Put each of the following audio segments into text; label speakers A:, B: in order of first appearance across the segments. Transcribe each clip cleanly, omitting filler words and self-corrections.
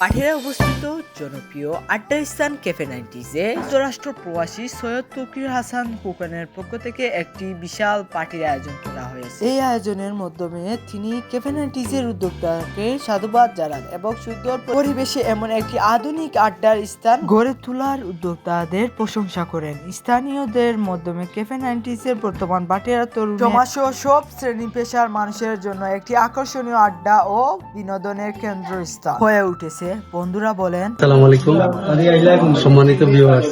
A: পাঠিয়ায় অবস্থিত জনপ্রিয় আড্ডা স্থান ক্যাফে 90s-এ যুক্তরাষ্ট্র প্রবাসী সৈয়দ তৌকির হাসান খোকনের পক্ষ থেকে একটি বিশাল পার্টির আয়োজন করা হয়েছে। এই আয়োজনের মাধ্যমে তিনি ক্যাফে 90s-এর উদ্যোক্তাকে সাধুবাদ জানান এবং সুন্দর পরিবেশে এমন একটি আধুনিক আড্ডার স্থান গড়ে তোলার উদ্যোক্তাদের প্রশংসা করেন। স্থানীয়দের মাধ্যমে ক্যাফে 90s-এর বর্তমান পাঠিয়ার তরুণ সমাজ ও সব শ্রেণী পেশার মানুষের জন্য একটি আকর্ষণীয় আড্ডা ও বিনোদনের কেন্দ্রস্থল হয়ে উঠেছে। বন্ধুরা বলেন,
B: আসসালামু আলাইকুম সম্মানিত ভিউয়ার্স,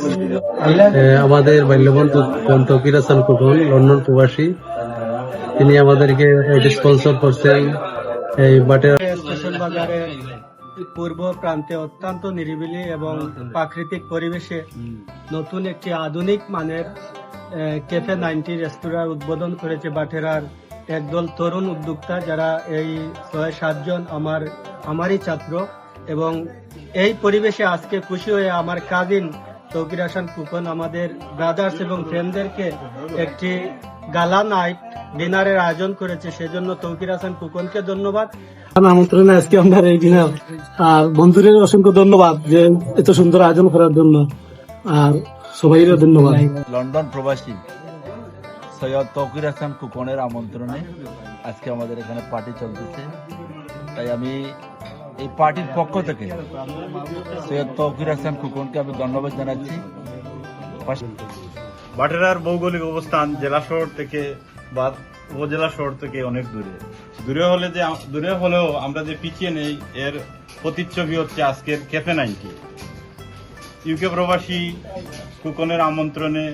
B: আমাদের বাল্যবন্ধু তৌকির হাসান খোকন লন্ডন প্রবাসী, তিনি আমাদেরকে স্পন্সর করছেন এই বাটের
C: স্টেশন বাজারের পূর্ব প্রান্তে অত্যন্ত নিরিবিলি এবং প্রাকৃতিক পরিবেশে নতুন একটি আধুনিক মানের ক্যাফে 90 রেস্তোরাঁ উদ্বোধন করেছে বাটেরার একদল তরুণ উদ্যোক্তা, যারা এই 6-7 জন আমারই ছাত্র। এবং এই পরিবেশে আজকে খুশি হয়ে আমার কাজিন তৌকির হাসান খোকন আমাদের ব্রাদার্স এবং ফ্রেন্ডদেরকে একটি গালা নাইট ডিনারের আয়োজন করেছে। সেজন্য তৌকির হাসান খোকনকে ধন্যবাদ।
D: আমন্ত্রণে আজকে আমরা এই ডিনার, আর বন্ধুদের অসংখ্য ধন্যবাদ যে এত সুন্দর আয়োজন করার জন্য, আর সবাইরও ধন্যবাদ।
E: লন্ডন প্রবাসী সৈয়দ তৌকির হাসান খোকনের আমন্ত্রণে আজকে আমাদের এখানে পার্টি চলতেছে, তাই আমি এই পার্টির পক্ষ থেকে সৈয়দ তৌকির হাসান খোকনকে আমি ধন্যবাদ জানাচ্ছি।
F: বাটেরার ভৌগোলিক অবস্থান জেলা শহর থেকে বা উপজেলা শহর থেকে অনেক দূরে হলেও আমরা যে পিছিয়ে নেই এর প্রতিচ্ছবি হচ্ছে আজকের ক্যাফে 90। ইউকে প্রবাসী খোকনের আমন্ত্রণে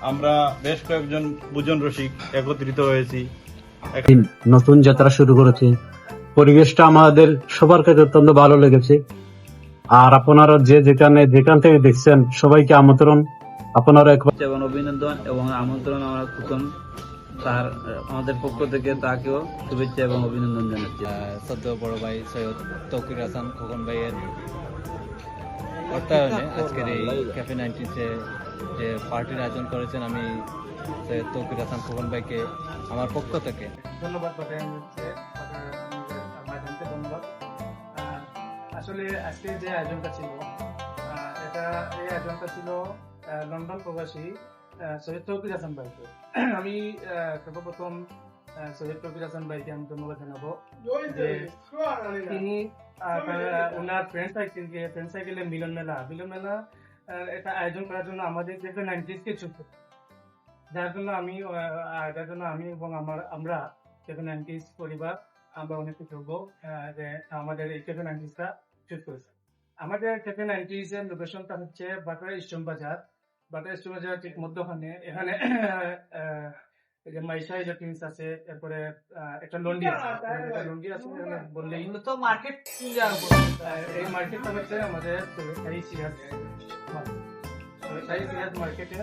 F: আমরা বেশ কয়েকজন ভোজন রসিক একত্রিত হয়েছি।
B: নতুন যাত্রা শুরু করেছে, পরিবেশটা আমাদের সবার কাছে অত্যন্ত ভালো লেগেছে। আর আপনারা যেখান থেকে দেখছেন সবাইকে আমন্ত্রণ, আপনারা একবার
G: এবং অভিনন্দন এবং আমন্ত্রণ আমার খোকন তার আমাদের পক্ষ থেকে তাকেও শুভেচ্ছা এবং অভিনন্দন জানাচ্ছি।
H: সদ্য বড় ভাই সৈয়দ তৌকির হাসান খোকন ভাইয়ের অর্থায়নে আজকের এই ক্যাফে 90-এ যে পার্টির আয়োজন করেছেন, আমি সৈয়দ তৌকির হাসান খোকন ভাইকে আমার পক্ষ থেকে
C: ধন্যবাদ। ধন্যবাদ। আসলে আজকে যে আয়োজনটা ছিল, এই আয়োজনটা ছিল লন্ডন প্রবাসী সৈয়দ তৌকির হাসান ভাইকে। আমি সর্বপ্রথম সৈয়দ তৌকির হাসান ভাইকে আমি ধন্যবাদ জানাবো যে তিনি ওনার ফ্রেন্ড সাইকেলে মিলন মেলা এটা আয়োজন করার জন্য আমাদের ক্যাফে 90s-কে চুজ করতে, যার জন্য আমি এবং আমরা ক্যাফে 90s পরিবার আমরা অনেক কৃতজ্ঞ যে আমাদের এই ক্যাফে 90s-টা চুজ করেছে। আমাদের ক্যাফে 90s-এর লোকেশনটা হচ্ছে বাটারা স্টেশন বাজার ঠিক মধ্যখানে। এখানে যে মাইশা ইলেকট্রনিক্স আছে, এরপরে একটা লন্ডি আছে বললেই তো মার্কেট। এই মার্কেটটা হচ্ছে আমাদের সিরাজ মার্কেটে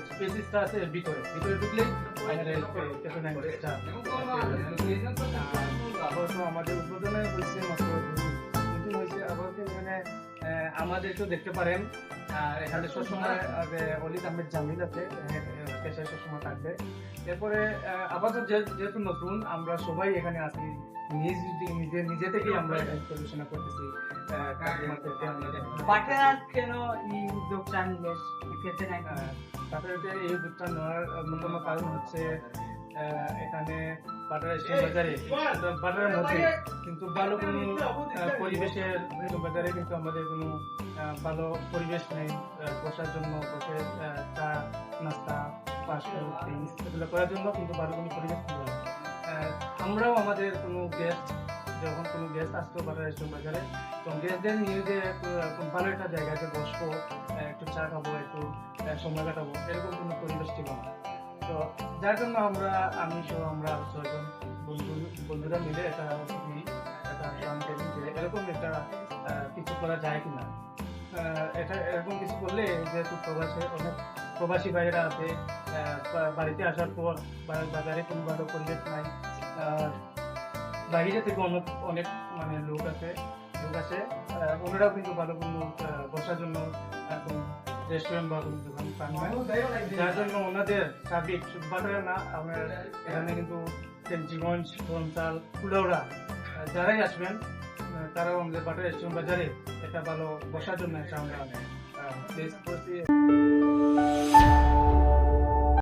C: স্পেসিসটা আছে ভিতরে ঢুকলেই আমাদের ক্যাফে 90s-টা। আমাদের উদ্বোধনে হয়েছে মাত্র হয়েছে, আবার এখানে আমাদেরকেও দেখতে পারেন। এখানে সবসময় অলিদ আহমেদ জামিল আছে, সবসময় থাকবে। এরপরে আপাতত যেহেতু নতুন, আমরা সবাই এখানে আসি নিজে থেকেই আমরা পরিবেশনা করতেছি।
A: কেন এই উদ্যোগটা নিলেন?
C: এই উদ্যোগটা নেওয়ার অন্যতম কারণ হচ্ছে এখানে বাটারের মধ্যে কিন্তু ভালো কোনো পরিবেশের বাজারে কিন্তু আমাদের কোনো ভালো পরিবেশ নেই বসার জন্য, বসে চা নাস্তা ফাস্টফুড এগুলো করার জন্য কিন্তু ভালো কোনো পরিবেশ নেই। আমরাও আমাদের যখন কোনো গেস্ট আসতো বাজারে, তো গেস্টদের নিয়ে যে ভালো একটা জায়গাতে বসবো, একটু চা খাবো, একটু সময় কাটাবো, এরকম কোনো পরিবেশ ছিল না। তো যার জন্য আমরা 6জন বন্ধুরা মিলে এরকম একটা কিছু করা যায় কিনা। এরকম কিছু করলে যেহেতু অনেক প্রবাসী ভাইয়েরা আছে, বাড়িতে আসার পর বাজারে কোনো ভালো পরিবেশ নাই, বাইরে থেকে অনেক মানে লোক আছে, ওনারাও কিন্তু ভালো কোনো বসার জন্য রেস্টুরেন্ট বা কোনো দোকান পান না, যার জন্য ওনাদের সার্ভিস শুধু বাটারা না, আমরা এখানে কিন্তু জীবন বনসাল কুলাউড়া যারাই আসবেন তারাও আমাদের বাটার রেস্টুরেন্ট বাজারে একটা ভালো বসার জন্য একটা আমরা প্লেস করছি।